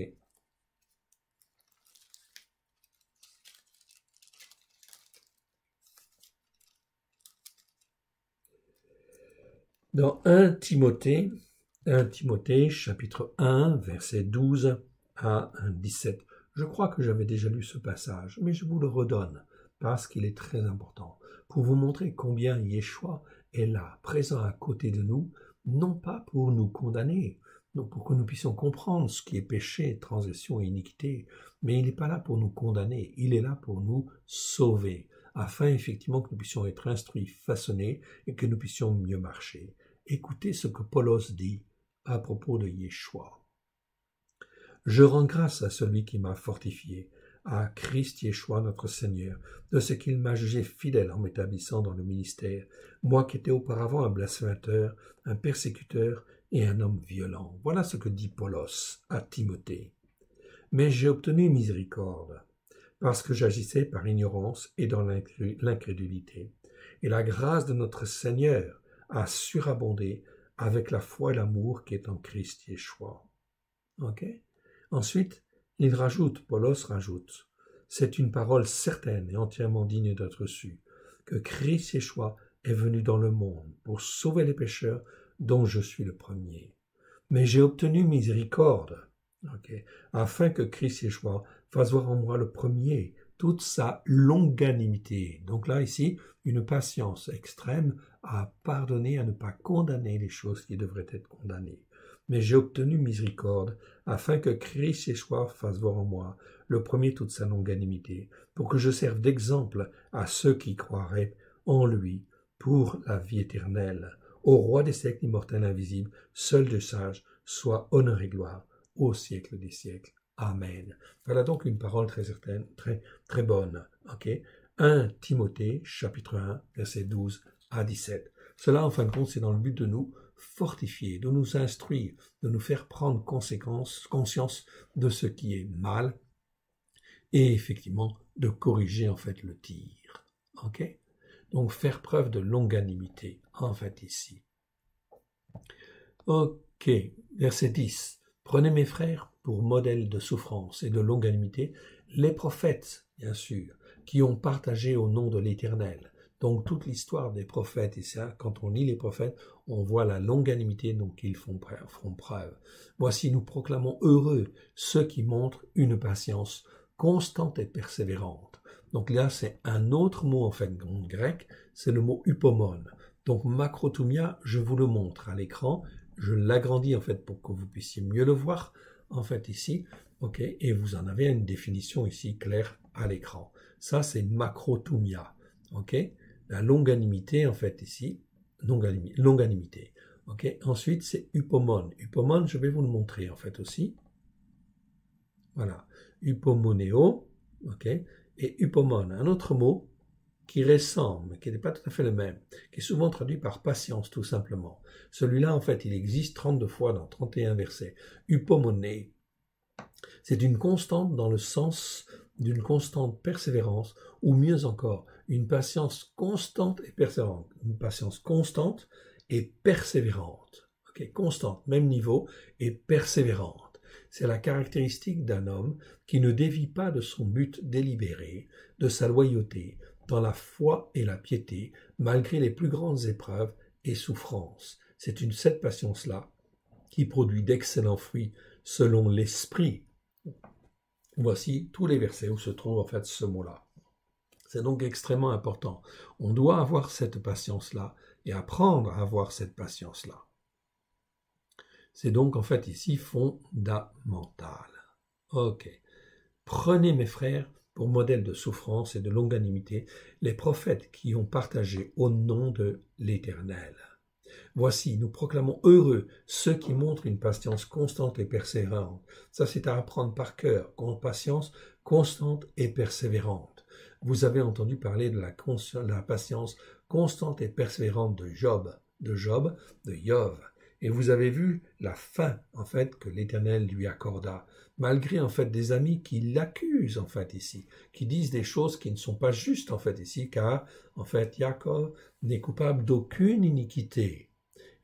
Dans 1 Timothée, chapitre 1, verset 12 à 17. Je crois que j'avais déjà lu ce passage, mais je vous le redonne, parce qu'il est très important, pour vous montrer combien Yeshua est là, présent à côté de nous, non pas pour nous condamner, non pour que nous puissions comprendre ce qui est péché, transgression et iniquité, mais il n'est pas là pour nous condamner, il est là pour nous sauver, afin effectivement que nous puissions être instruits, façonnés, et que nous puissions mieux marcher. Écoutez ce que Paulos dit à propos de Yeshua. Je rends grâce à celui qui m'a fortifié, à Christ Yeshua notre Seigneur, de ce qu'il m'a jugé fidèle en m'établissant dans le ministère, moi qui étais auparavant un blasphémateur, un persécuteur et un homme violent. Voilà ce que dit Paulos à Timothée. Mais j'ai obtenu miséricorde, parce que j'agissais par ignorance et dans l'incrédulité. Et la grâce de notre Seigneur a surabondé avec la foi et l'amour qui est en Christ Yeshua. Okay? Ensuite, Paulos rajoute, c'est une parole certaine et entièrement digne d'être reçue, que Christ Yeshua est venu dans le monde pour sauver les pécheurs dont je suis le premier. Mais j'ai obtenu miséricorde, afin que Christ Yeshua fasse voir en moi le premier toute sa longanimité. Donc là, ici, une patience extrême à pardonner, à ne pas condamner les choses qui devraient être condamnées. Mais j'ai obtenu miséricorde, afin que Christ Yeshua fasse voir en moi le premier toute sa longanimité, pour que je serve d'exemple à ceux qui croiraient en lui pour la vie éternelle. Au roi des siècles immortel invisible, seul Dieu sage, soit honneur et gloire au siècle des siècles. Amen. Voilà donc une parole très certaine, très bonne. 1 Timothée, chapitre 1, versets 12 à 17. Cela, en fin de compte, c'est dans le but de nous fortifier, de nous instruire, de nous faire prendre conscience de ce qui est mal et effectivement de corriger en fait le tir. Donc faire preuve de longanimité en fait ici. Verset 10. Prenez mes frères pour modèle de souffrance et de longanimité les prophètes, bien sûr, qui ont partagé au nom de l'Éternel. Donc toute l'histoire des prophètes, et ça, quand on lit les prophètes, on voit la longanimité dont ils font preuve. Voici, nous proclamons heureux ceux qui montrent une patience constante et persévérante. Donc là, c'est un autre mot en fait en grec, c'est le mot upomon. Donc macrothumia, je vous le montre à l'écran, je l'agrandis en fait pour que vous puissiez mieux le voir en fait ici, et vous en avez une définition ici claire à l'écran. Ça, c'est macrothumia, la longanimité en fait ici, longanimité. Ensuite, c'est upomon. Upomon, je vais vous le montrer en fait aussi. Voilà, upomoneo, et upomon, un autre mot qui ressemble, mais qui n'est pas tout à fait le même, qui est souvent traduit par patience, tout simplement. Celui-là, en fait, il existe 32 fois dans 31 versets. Upomoné, c'est une constante dans le sens d'une constante persévérance, ou mieux encore, une patience constante et persévérante. Une patience constante et persévérante. Constante, même niveau, et persévérante. C'est la caractéristique d'un homme qui ne dévie pas de son but délibéré, de sa loyauté, dans la foi et la piété, malgré les plus grandes épreuves et souffrances. C'est cette patience-là qui produit d'excellents fruits selon l'esprit. Voici tous les versets où se trouve en fait ce mot-là. C'est donc extrêmement important. On doit avoir cette patience-là et apprendre à avoir cette patience-là. C'est donc en fait ici fondamental. Prenez mes frères pour modèle de souffrance et de longanimité les prophètes qui ont partagé au nom de l'Éternel. Voici, nous proclamons heureux ceux qui montrent une patience constante et persévérante. Ça, c'est à apprendre par cœur, patience constante et persévérante. Vous avez entendu parler de la patience constante et persévérante de Job, de Yov. Et vous avez vu la fin, en fait, que l'Éternel lui accorda, malgré, en fait, des amis qui l'accusent, en fait, ici, qui disent des choses qui ne sont pas justes, en fait, ici, car, en fait, Jacob n'est coupable d'aucune iniquité.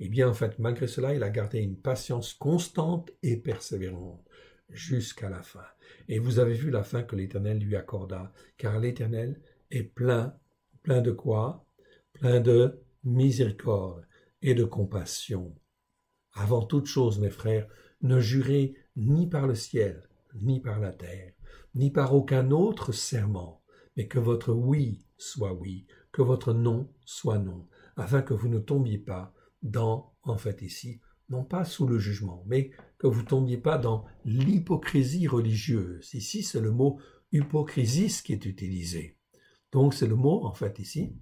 Eh bien, en fait, malgré cela, il a gardé une patience constante et persévérante jusqu'à la fin. Et vous avez vu la fin que l'Éternel lui accorda, car l'Éternel est plein de quoi? Plein de miséricorde et de compassion. Avant toute chose, mes frères, ne jurez ni par le ciel, ni par la terre, ni par aucun autre serment, mais que votre oui soit oui, que votre non soit non, afin que vous ne tombiez pas dans, en fait ici, non pas sous le jugement, mais que vous ne tombiez pas dans l'hypocrisie religieuse. Ici, c'est le mot hypocrisis qui est utilisé. Donc, c'est le mot, en fait, ici,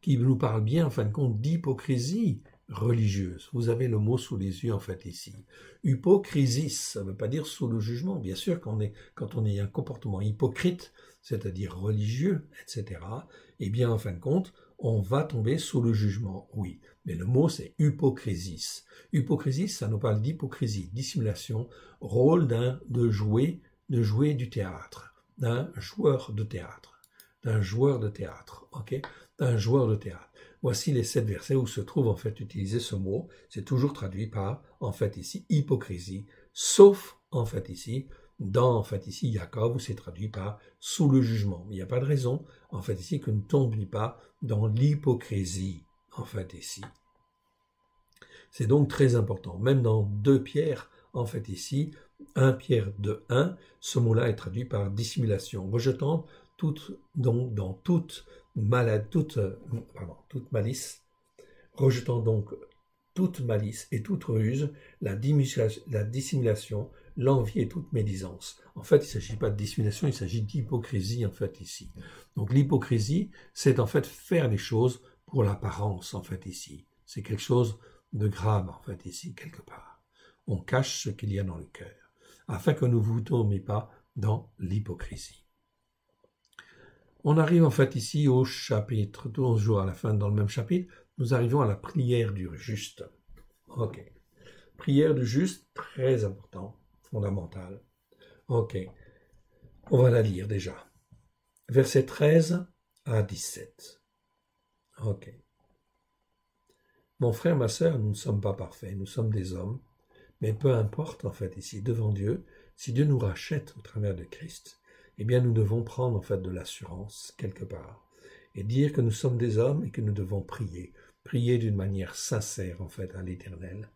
qui nous parle bien, en fin de compte, d'hypocrisie religieuse. Vous avez le mot sous les yeux, en fait, ici. Hypocrisis, ça ne veut pas dire sous le jugement. Bien sûr, quand on est un comportement hypocrite, c'est-à-dire religieux, etc., eh bien, en fin de compte, on va tomber sous le jugement, oui. Mais le mot, c'est hypocrisis. Hypocrisis, ça nous parle d'hypocrisie, dissimulation, rôle de jouer du théâtre, d'un joueur de théâtre, ok, d'un joueur de théâtre. Voici les 7 versets où se trouve en fait utilisé ce mot. C'est toujours traduit par, en fait ici, hypocrisie, sauf en fait ici, Jacob, où c'est traduit par sous le jugement. Il n'y a pas de raison, en fait ici, que nous ne tombions pas dans l'hypocrisie, en fait ici. C'est donc très important. Même dans 2 Pierre, en fait ici, 1 Pierre 2:1, ce mot-là est traduit par dissimulation, rejetant toute malice, rejetant donc toute malice et toute ruse, la dissimulation, l'envie et toute médisance. En fait, il ne s'agit pas de dissimulation, il s'agit d'hypocrisie, en fait, ici. Donc, l'hypocrisie, c'est en fait faire les choses pour l'apparence, en fait, ici. C'est quelque chose de grave, en fait, ici, quelque part. On cache ce qu'il y a dans le cœur, afin que nous ne vous tombiez pas dans l'hypocrisie. On arrive en fait ici au chapitre, toujours à la fin, dans le même chapitre, nous arrivons à la prière du juste. Ok. Prière du juste, très important, fondamental. Ok. On va la lire déjà. Versets 13 à 17. Ok. Mon frère, ma sœur, nous ne sommes pas parfaits, nous sommes des hommes, mais peu importe en fait ici, devant Dieu, si Dieu nous rachète au travers de Christ, eh bien nous devons prendre en fait de l'assurance quelque part et dire que nous sommes des hommes et que nous devons prier d'une manière sincère en fait à l'Éternel.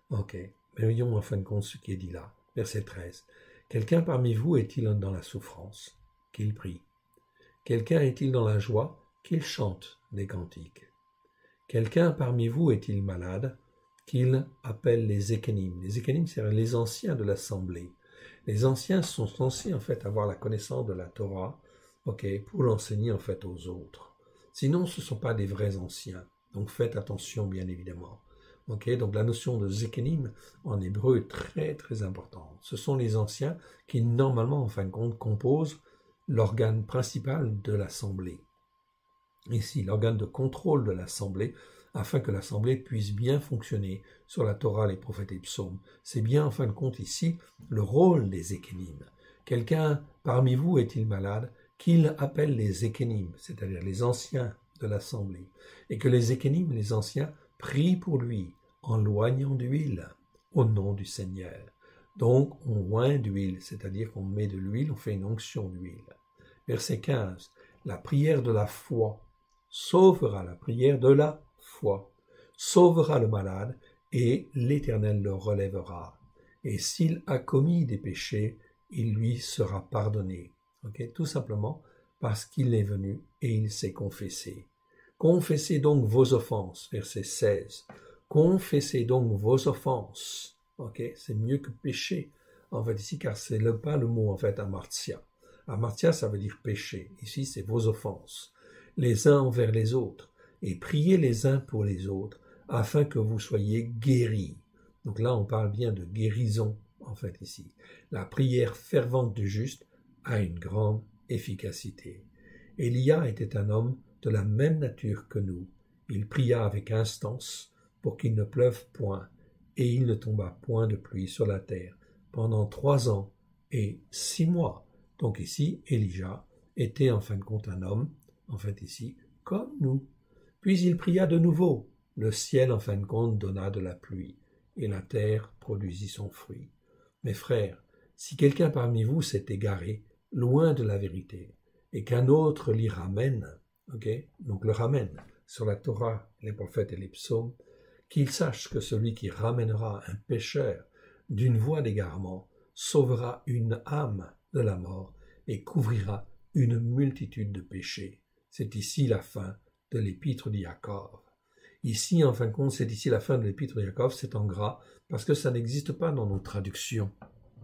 Ok, mais voyons en fin de compte ce qui est dit là. Verset 13. Quelqu'un parmi vous est-il dans la souffrance? Qu'il prie. Quelqu'un est-il dans la joie? Qu'il chante des cantiques. Quelqu'un parmi vous est-il malade? Qu'il appelle les ékénimes. Les ékénimes, c'est les anciens de l'assemblée. Les anciens sont censés en fait avoir la connaissance de la Torah, ok, pour l'enseigner en fait aux autres. Sinon, ce ne sont pas des vrais anciens. Donc faites attention, bien évidemment. Ok, donc la notion de zékénim en hébreu est très très importante. Ce sont les anciens qui normalement, en fin de compte, composent l'organe principal de l'assemblée. Ici, l'organe de contrôle de l'assemblée, afin que l'assemblée puisse bien fonctionner sur la Torah, les prophètes et les psaumes. C'est bien, en fin de compte, ici, le rôle des ékénimes. Quelqu'un parmi vous est-il malade? Qu'il appelle les ékénimes, c'est-à-dire les anciens de l'assemblée, et que les ékénimes, les anciens, prient pour lui en loignant d'huile au nom du Seigneur. Donc, on oint d'huile, c'est-à-dire qu'on met de l'huile, on fait une onction d'huile. Verset 15. La prière de la foi sauvera, la prière de la foi sauvera le malade et l'Éternel le relèvera. Et s'il a commis des péchés, il lui sera pardonné. Okay? Tout simplement parce qu'il est venu et il s'est confessé. Confessez donc vos offenses, verset 16. Confessez donc vos offenses. Okay? C'est mieux que péché, en fait, ici, car c'est pas le mot, en fait, amartia. Amartia, ça veut dire péché. Ici, c'est vos offenses, les uns envers les autres, et priez les uns pour les autres, afin que vous soyez guéris. Donc là, on parle bien de guérison, en fait, ici. La prière fervente du juste a une grande efficacité. Élia était un homme de la même nature que nous. Il pria avec instance pour qu'il ne pleuve point, et il ne tomba point de pluie sur la terre pendant 3 ans et 6 mois. Donc ici, Élia était en fin de compte un homme, en fait ici, comme nous. Puis il pria de nouveau. Le ciel, en fin de compte, donna de la pluie, et la terre produisit son fruit. Mes frères, si quelqu'un parmi vous s'est égaré, loin de la vérité, et qu'un autre l'y ramène, donc le ramène sur la Torah, les prophètes et les psaumes, qu'il sache que celui qui ramènera un pécheur d'une voie d'égarement sauvera une âme de la mort et couvrira une multitude de péchés. C'est ici la fin de l'épître de Jacob. Ici, en fin de compte, c'est ici la fin de l'épître de Jacob, c'est en gras, parce que ça n'existe pas dans nos traductions.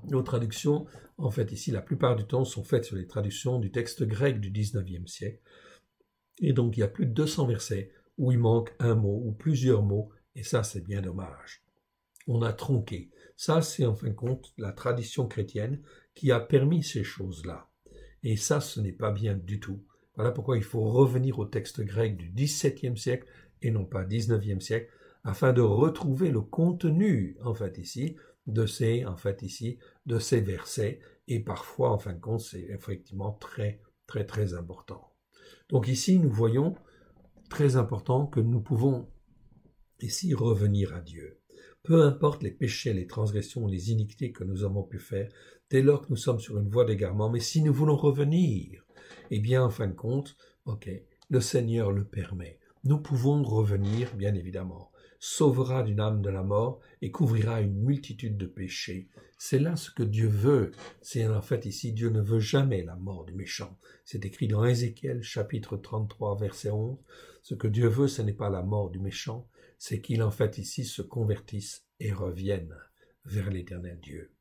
Nos traductions, en fait, ici, la plupart du temps, sont faites sur les traductions du texte grec du 19e siècle. Et donc, il y a plus de 200 versets où il manque un mot ou plusieurs mots, et ça, c'est bien dommage. On a tronqué. Ça, c'est en fin de compte la tradition chrétienne qui a permis ces choses-là. Et ça, ce n'est pas bien du tout. Voilà pourquoi il faut revenir au texte grec du XVIIe siècle et non pas XIXe siècle, afin de retrouver le contenu, en fait, ici, de ces versets. Et parfois, en fin de compte, c'est effectivement très, très, très important. Donc ici, nous voyons, très important, que nous pouvons ici revenir à Dieu. Peu importe les péchés, les transgressions, les iniquités que nous avons pu faire, dès lors que nous sommes sur une voie d'égarement, mais si nous voulons revenir, eh bien, en fin de compte, le Seigneur le permet. Nous pouvons revenir, bien évidemment, sauvera d'une âme de la mort et couvrira une multitude de péchés. C'est là ce que Dieu veut. C'est en fait ici, Dieu ne veut jamais la mort du méchant. C'est écrit dans Ézéchiel, chapitre 33, verset 11. Ce que Dieu veut, ce n'est pas la mort du méchant, c'est qu'il en fait ici se convertisse et revienne vers l'Éternel Dieu.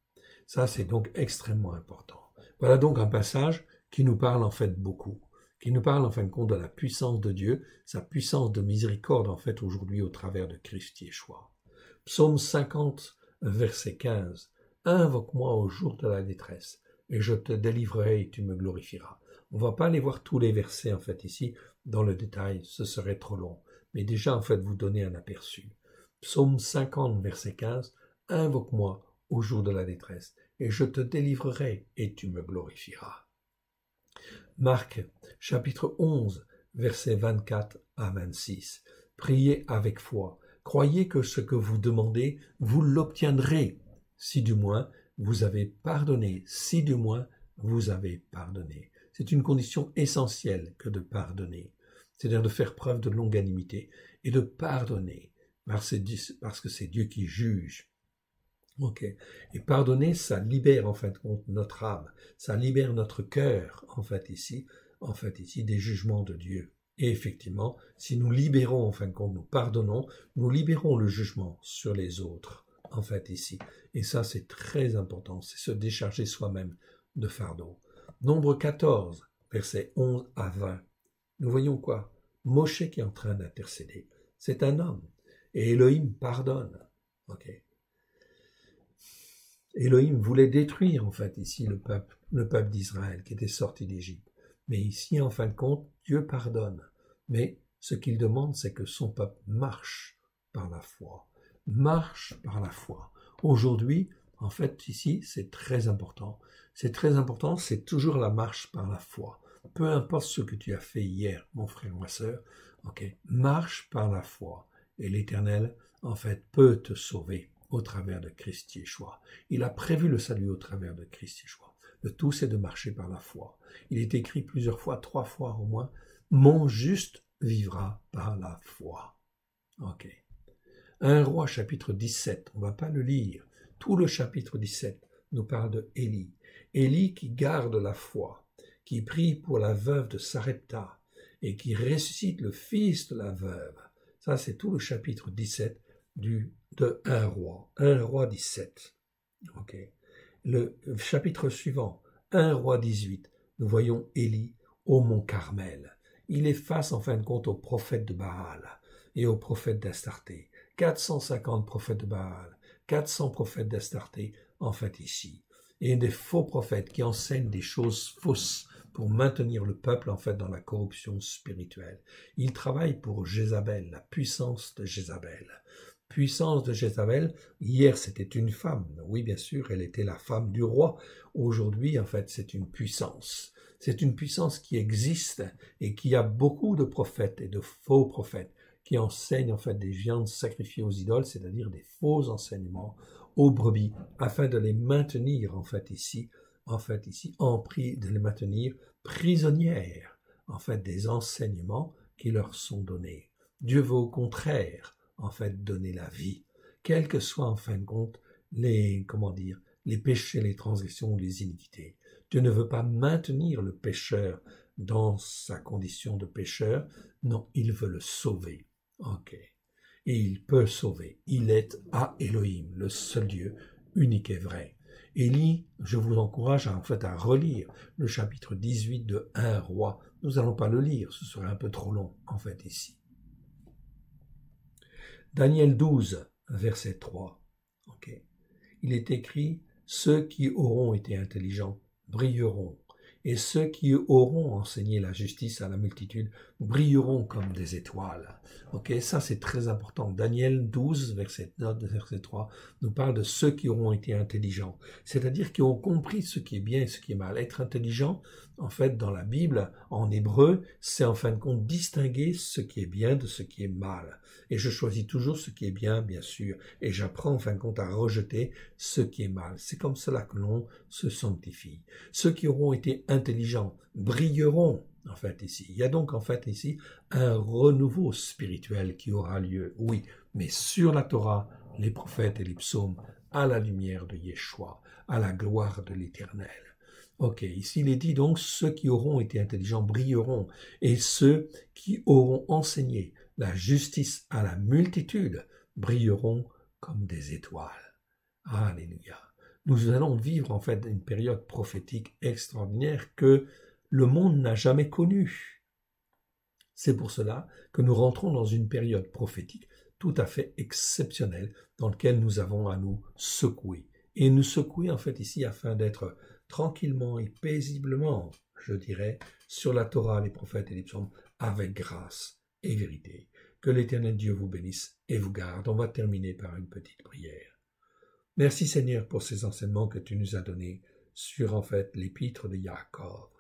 Ça, c'est donc extrêmement important. Voilà donc un passage qui nous parle en fait beaucoup, qui nous parle en fin de compte de la puissance de Dieu, sa puissance de miséricorde en fait aujourd'hui au travers de Christ Yeshua. Psaume 50, verset 15. Invoque-moi au jour de la détresse, et je te délivrerai et tu me glorifieras. On ne va pas aller voir tous les versets en fait ici dans le détail, ce serait trop long. Mais déjà, en fait, vous donner un aperçu. Psaume 50, verset 15, « Invoque-moi au jour de la détresse, et je te délivrerai, et tu me glorifieras. » Marc, chapitre 11, versets 24 à 26. « Priez avec foi. Croyez que ce que vous demandez, vous l'obtiendrez, si du moins vous avez pardonné, si du moins vous avez pardonné. » C'est une condition essentielle que de pardonner. C'est-à-dire de faire preuve de longanimité et de pardonner, parce que c'est Dieu qui juge. Et pardonner, ça libère en fin de compte notre âme, ça libère notre cœur, en fait ici, des jugements de Dieu. Et effectivement, si nous libérons, en fin de compte, nous pardonnons, nous libérons le jugement sur les autres, en fait ici. Et ça, c'est très important, c'est se décharger soi-même de fardeau. Nombre 14, versets 11 à 20. Nous voyons quoi? Moshe qui est en train d'intercéder. C'est un homme. Et Elohim pardonne. Elohim voulait détruire, en fait, ici, le peuple d'Israël qui était sorti d'Égypte. Mais ici, en fin de compte, Dieu pardonne. Mais ce qu'il demande, c'est que son peuple marche par la foi. Marche par la foi. Aujourd'hui, en fait, ici, c'est très important. C'est très important, c'est toujours la marche par la foi. Peu importe ce que tu as fait hier, mon frère, ma sœur, marche par la foi. Et l'Éternel, en fait, peut te sauver au travers de Christ Yeshua. Il a prévu le salut au travers de Christ Yeshua. Le tout, c'est de marcher par la foi. Il est écrit plusieurs fois, 3 fois au moins, « Mon juste vivra par la foi ». 1 Roi chapitre 17, on ne va pas le lire. Tout le chapitre 17 nous parle de Élie. Élie qui garde la foi, qui prie pour la veuve de Sarepta et qui ressuscite le fils de la veuve. Ça, c'est tout le chapitre 17 de 1 Roi. 1 Roi 17. Le chapitre suivant, 1 Roi 18, nous voyons Élie au mont Carmel. Il est face, en fin de compte, aux prophètes de Baal et aux prophètes d'Astarté. 450 prophètes de Baal, 400 prophètes d'Astarté, en fait ici. Et des faux prophètes qui enseignent des choses fausses pour maintenir le peuple, en fait, dans la corruption spirituelle. Ils travaillent pour Jézabel, la puissance de Jézabel. Puissance de Jézabel, hier c'était une femme, oui bien sûr, elle était la femme du roi. Aujourd'hui, en fait, c'est une puissance. C'est une puissance qui existe et qui a beaucoup de prophètes et de faux prophètes qui enseignent en fait des viandes sacrifiées aux idoles, c'est-à-dire des faux enseignements aux brebis, afin de les maintenir en fait ici, de les maintenir prisonnières, en fait, des enseignements qui leur sont donnés. Dieu veut au contraire, en fait, donner la vie, quels que soient en fin de compte les péchés, les transgressions ou les iniquités. Dieu ne veut pas maintenir le pécheur dans sa condition de pécheur, non, il veut le sauver. Et il peut sauver. Il est à Elohim, le seul Dieu, unique et vrai. Élie, je vous encourage à relire le chapitre 18 de 1 Roi. Nous n'allons pas le lire, ce serait un peu trop long, en fait, ici. Daniel 12, verset 3. Il est écrit « Ceux qui auront été intelligents brilleront, et ceux qui auront enseigné la justice à la multitude brilleront comme des étoiles. Ok, ça c'est très important. Daniel 12, verset 3, nous parle de ceux qui auront été intelligents, c'est-à-dire qui ont compris ce qui est bien et ce qui est mal. Être intelligent, en fait, dans la Bible, en hébreu, c'est en fin de compte distinguer ce qui est bien de ce qui est mal. Et je choisis toujours ce qui est bien, bien sûr, et j'apprends en fin de compte à rejeter ce qui est mal. C'est comme cela que l'on se sanctifie. Ceux qui auront été intelligents brilleront, en fait, ici. Il y a donc, en fait, ici, un renouveau spirituel qui aura lieu, oui, mais sur la Torah, les prophètes et les psaumes, à la lumière de Yeshua, à la gloire de l'Éternel. Ok, ici il est dit donc, ceux qui auront été intelligents brilleront, et ceux qui auront enseigné la justice à la multitude brilleront comme des étoiles. Alléluia. Nous allons vivre en fait une période prophétique extraordinaire que le monde n'a jamais connue. C'est pour cela que nous rentrons dans une période prophétique tout à fait exceptionnelle dans laquelle nous avons à nous secouer. Et nous secouer en fait ici afin d'être tranquillement et paisiblement, je dirais, sur la Torah, les prophètes et les psaumes, avec grâce et vérité. Que l'Éternel Dieu vous bénisse et vous garde. On va terminer par une petite prière. Merci Seigneur pour ces enseignements que tu nous as donnés sur en fait l'épître de Jacob.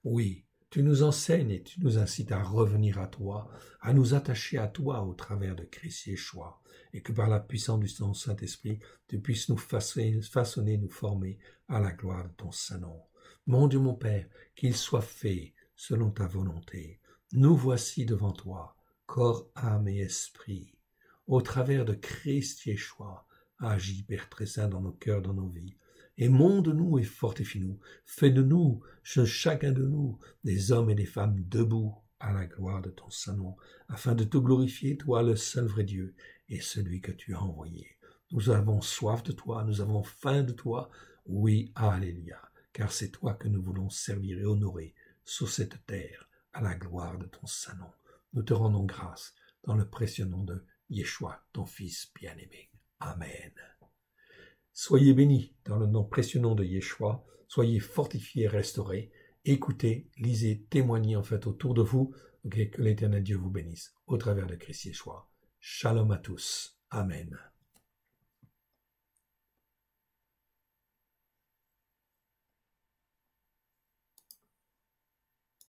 Oui, tu nous enseignes et tu nous incites à revenir à toi, à nous attacher à toi au travers de Christ Yeshua, et que par la puissance du Saint-Esprit, tu puisses nous façonner, nous former à la gloire de ton Saint-Nom. Mon Dieu, mon Père, qu'il soit fait selon ta volonté. Nous voici devant toi, corps, âme et esprit, au travers de Christ Yeshua. Agis, Père très saint, dans nos cœurs, dans nos vies. Et monde-nous et fortifie-nous. Fais de nous, chacun de nous, des hommes et des femmes debout à la gloire de ton Saint-Nom, afin de te glorifier, toi, le seul vrai Dieu, et celui que tu as envoyé. Nous avons soif de toi, nous avons faim de toi. Oui, alléluia, car c'est toi que nous voulons servir et honorer sur cette terre, à la gloire de ton Saint-Nom. Nous te rendons grâce dans le précieux nom de Yeshua, ton Fils bien-aimé. Amen. Soyez bénis dans le précieux nom de Yeshua, soyez fortifiés et restaurés, écoutez, lisez, témoignez en fait autour de vous, que l'Éternel Dieu vous bénisse au travers de Christ Yeshua. Shalom à tous. Amen.